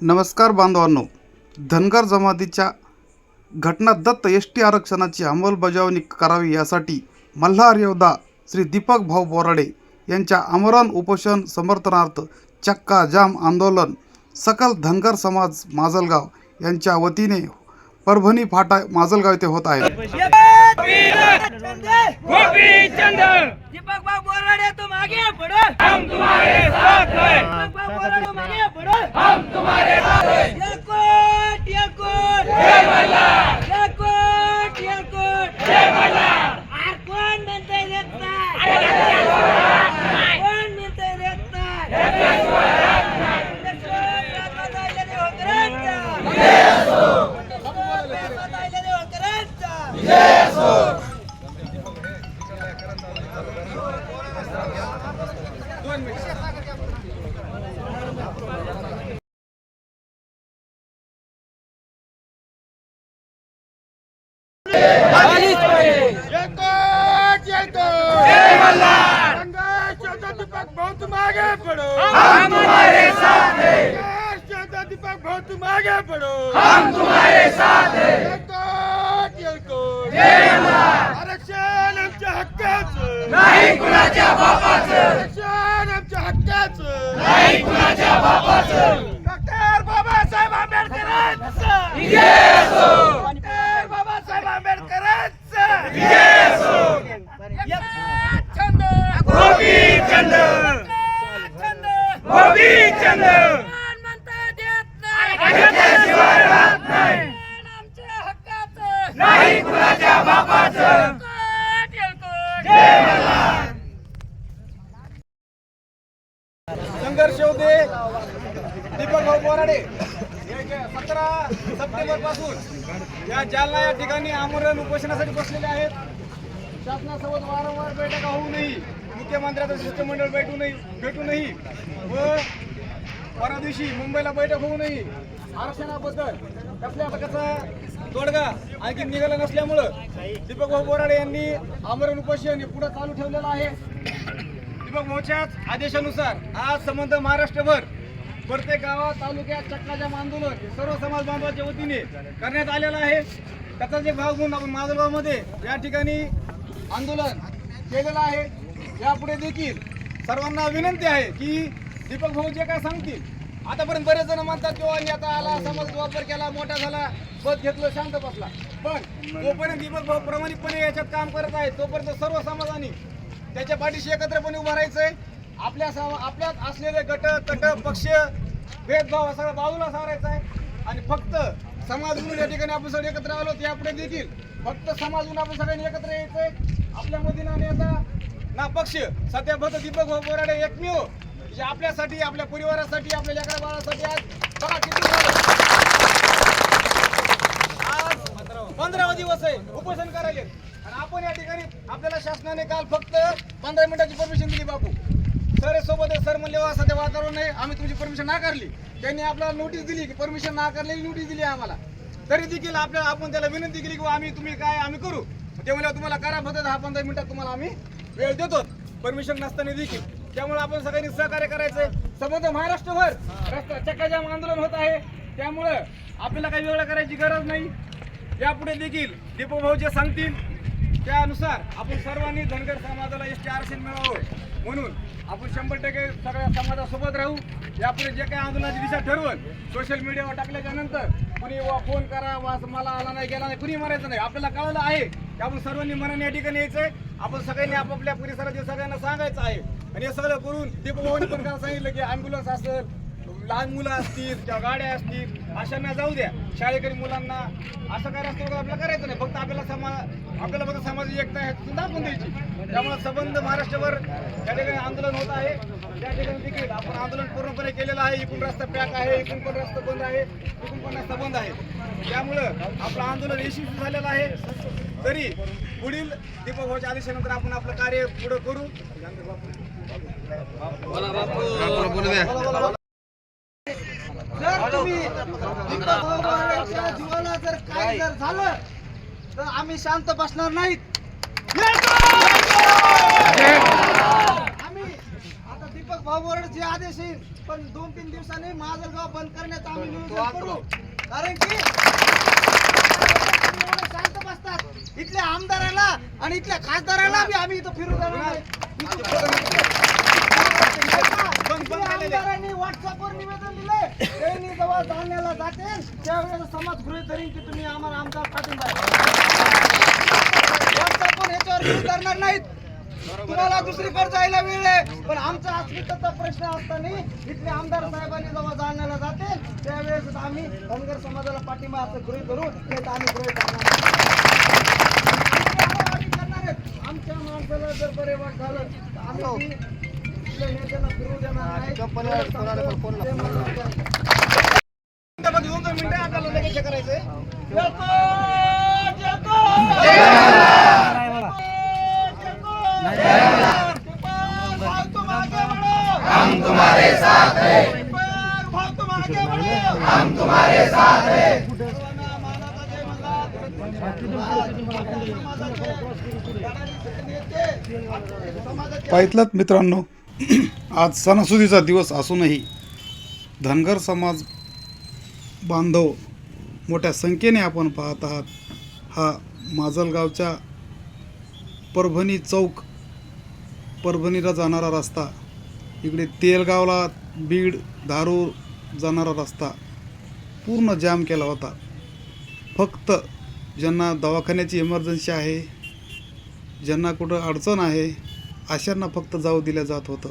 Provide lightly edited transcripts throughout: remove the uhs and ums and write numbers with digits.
नमस्कार बांधवांनो, धनगर जमातीच्या घटना दत्त एसटी आरक्षणाची अंमलबजावणी करावी यासाठी मल्हार योद्धा श्री दीपक भाऊ बोराडे यांच्या आमरण उपोषण समर्थनार्थ चक्का जाम आंदोलन सकल धनगर समाज माजलगाव यांच्या वतीने परभणी फाटा माजलगाव येथे होत आहे। दीपक भाऊ बोराडे तुम आगे बढ़ो, हम तुम्हारे साथ हैं। दीपक भाऊ बोराडे तुम आगे बढ़ो, हम तुम्हारे साथ हैं। जय कोट जय मल्हार, जय कोट जय मल्हार। कौन म्हणते रेता, कोण म्हणते रेता, तुम आगे बढ़ो, हम तुम्हारे साथ हैं। दीपक भाऊ तुम आगे बढ़ो, हम तुम्हारे साथ हैं। आरक्षण आमच्या हक्काचं नाही, कुणाच्या बापाचं। आरक्षण आमच्या हक्काचं नाही, कुणाच्या बापाचं। डॉक्टर बाबासाहेब आंबेडकरांचं विजय असो, डॉक्टर बाबासाहेब आंबेडकरांचं विजय असो। छंद गोपीचंद, गोपीचंद म्हणता देत नाही, घेतल्याशिवाय राहत नाही, आमच्या हक्काचं नाही कुणाच्या बापाचं। जय मल्हार। संघर्ष होते दीपक भाऊ बोराडे 17 सप्टेंबर पासून या जालना या ठिकाणी आमरण उपोषणासाठी बसलेले आहेत। शासनासोबत वारंवार बैठका होऊनही, मुख्यमंत्र्यांचं शिष्टमंडळ भेटूनही व परवा दिवशी मुंबईला बैठक होऊनही आरक्षणाबद्दल कसल्या प्रकारचा तोडगा आणखी निघाला नसल्यामुळं दीपक भाऊ बोराडे यांनी आमरण उपोषण पुढे चालू ठेवलेलं आहे। दीपक भाऊच्याच आदेशानुसार आज संबंध महाराष्ट्रभर प्रत्येक गावात, तालुक्यात चक्काजाम आंदोलन सर्व समाज बांधवांच्या वतीने करण्यात आलेलं आहे। त्याचाच एक भाग म्हणून आपण माजलगावमध्ये या ठिकाणी आंदोलन केलेलं आहे। यापुढे देखील सर्वांना विनंती आहे की दीपक भाऊ जे काय सांगतील, आतापर्यंत बरेच जण म्हणतात किंवा आता आला, समाज वापर केला, मोठा झाला, पद घेतलं, शांत बसला, पण जोपर्यंत दीपक भाऊ प्रामाणिकपणे याच्यात काम करत आहे तोपर्यंत सर्व समाजाने त्याच्या पाठीशी एकत्रपणे उभं राहायचंय। आपल्यात असलेले गट तट पक्ष भेदभाव सगळं बाजूला सारायचा आहे आणि फक्त समाज म्हणून या ठिकाणी आपण सगळे एकत्र आलो। यापुढे देखील फक्त समाज म्हणून आपण सगळ्यांनी एकत्र यायचंय। आपल्यामध्ये ना नेता ना पक्ष, सध्या फक्त दीपक भाऊ बोराडे एकमेव जे आपल्यासाठी, आपल्या परिवारासाठी, आपल्या लेकरा बाळासाठी आज बघा किती आज 15वा दिवस आहे उपोषण करायला आणि आपण या ठिकाणी आपल्याला शासनाने काल फक्त 15 मिनिटाची परमिशन दिली। बापू सर सोबत सर म्हणले सध्या वातावरण नाही, आम्ही तुमची परमिशन नाकारली। त्यांनी आपल्याला नोटीस दिली की परमिशन नाकारलेली नोटीस दिली आम्हाला, तरी देखील आपण त्याला विनंती केली की आम्ही तुम्ही काय आम्ही करू। ते म्हणले तुम्हाला करा, फक्त 10-15 मिनिटात तुम्हाला आम्ही वेळ देतो परमिशन नसताना देखील। त्यामुळे आपण सगळ्यांनी सहकार्य करायचंय। संबंध महाराष्ट्रभर रस्ता चक्काजाम आंदोलन होत आहे, त्यामुळं आपल्याला काही वेगळं करायची गरज नाही। यापुढे देखील दीपक भाऊ जे सांगतील त्यानुसार आपण सर्वांनी धनगर समाजाला एसटी आरक्षण मिळावं म्हणून आपण 100% सगळ्या समाजासोबत राहू। यापुढे जे काही आंदोलनाची दिशा ठरवून सोशल मीडियावर टाकल्याच्या नंतर कुणी फोन करा, मला आला नाही गेला नाही, कुणी म्हणायचं नाही। आपल्याला कळलं आहे की आपण सर्वांनी मनाने या ठिकाणी यायचंय। आपण सगळ्यांनी आपापल्या परिसरातील सगळ्यांना सांगायचं आहे आणि हे सगळं करून दीपक भाऊंनी पण काय सांगितलं की ॲम्ब्युलन्स असेल, लहान मुलं असतील किंवा गाड्या असतील अशांना जाऊ द्या, शाळेकरी मुलांना असं काय रस्त्यावर आपल्याला करायचं नाही। फक्त आपल्याला फक्त समाजाची एकता आहे दाखवून द्यायची। त्यामुळे संबंध महाराष्ट्रभर या ठिकाणी आंदोलन होत आहे। त्या ठिकाणी देखील आपण आंदोलन पूर्णपणे केलेलं आहे। इकडून रस्ता पॅक आहे, इकडून पण रस्ता बंद आहे, इकडून पण रस्ता बंद आहे। त्यामुळं आपलं आंदोलन यशस्वी झालेलं आहे। तरी पुढील दीपक भाऊच्या आदेशानंतर आपण आपलं कार्य पुढे करू। जर तुम्ही जीवाला जर काही जर झालं तर आम्ही शांत बसणार नाहीत। आम्ही आता दीपक भाऊ बोराडे आदेश येईल, पण 2-3 दिवसांनी माजलगाव बंद करण्याचं आम्ही नियोजन करू. कारण की शांत बसतात. इथल्या आमदाराला आणि इथल्या खासदाराला बी आम्ही इथं फिरू देणार नाही. आमदारांनी व्हॉट्सअपवर निवेदन दिले, त्यांनी जेव्हा जालन्याला जाते त्यावेळेस समाज गृहीत धरीन की तुम्ही आम्हाला आमदार पाठिंबा व्हॉट्सअपवर ह्याच्यावर गृहीत धरणार नाहीत. तुम्हाला दुसरीकडे जायला वेळ आहे, पण आमचा अस्मितेचा प्रश्न असताना इथले आमदार साहेबांनी जेव्हा जालन्याला जाते त्यावेळेस आम्ही धनगर समाजाला पाठिंबा असं गृहीत धरू हे आम्ही गृहीत करणार आहेत. आमच्या माणसाला जर बरे वाट झालं तर आम्ही इथल्या नेत्यांना फिरू देणार नाही. दोन मिनिटं आपल्याला लगेच हे करायचंय. हम तुम्हारे साथ हैं, हम तुम्हारे साथ हैं. पाहितलात मित्रांनो, आज सणासुदीचा दिवस असूनही धनगर समाज बांधव मोठ्या संख्येने आपण पाहत आहात. हा माजलगावच्या परभणी चौक, परभणीला जाणारा रस्ता, इकडे तेलगावला बीड धारूर जाणारा रस्ता पूर्ण जाम केला होता. फक्त ज्यांना दवाखान्याची इमर्जन्सी आहे, ज्यांना कुठं अडचण आहे, अशांना फक्त जाऊ दिलं जात होतं.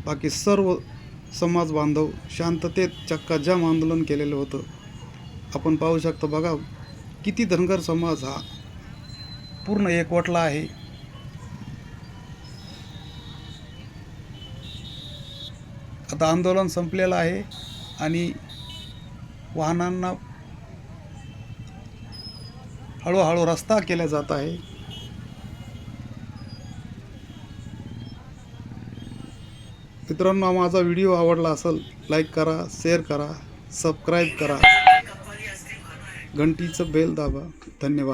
बाकी सर्व समाज बांधव शांततेत चक्काजाम आंदोलन केलेलं होतं. आपण पाहू शकता, बघा किती धनगर समाज हा पूर्ण एकवटला आहे. आता आंदोलन संपलेलं आहे आणि वाहनांना हळूहळू रस्ता केला जात आहे. मित्रांनो, माझा व्हिडिओ आवडला असेल लाईक करा, शेअर करा, सबस्क्राईब करा, घंटीचं बेल दाबा. धन्यवाद.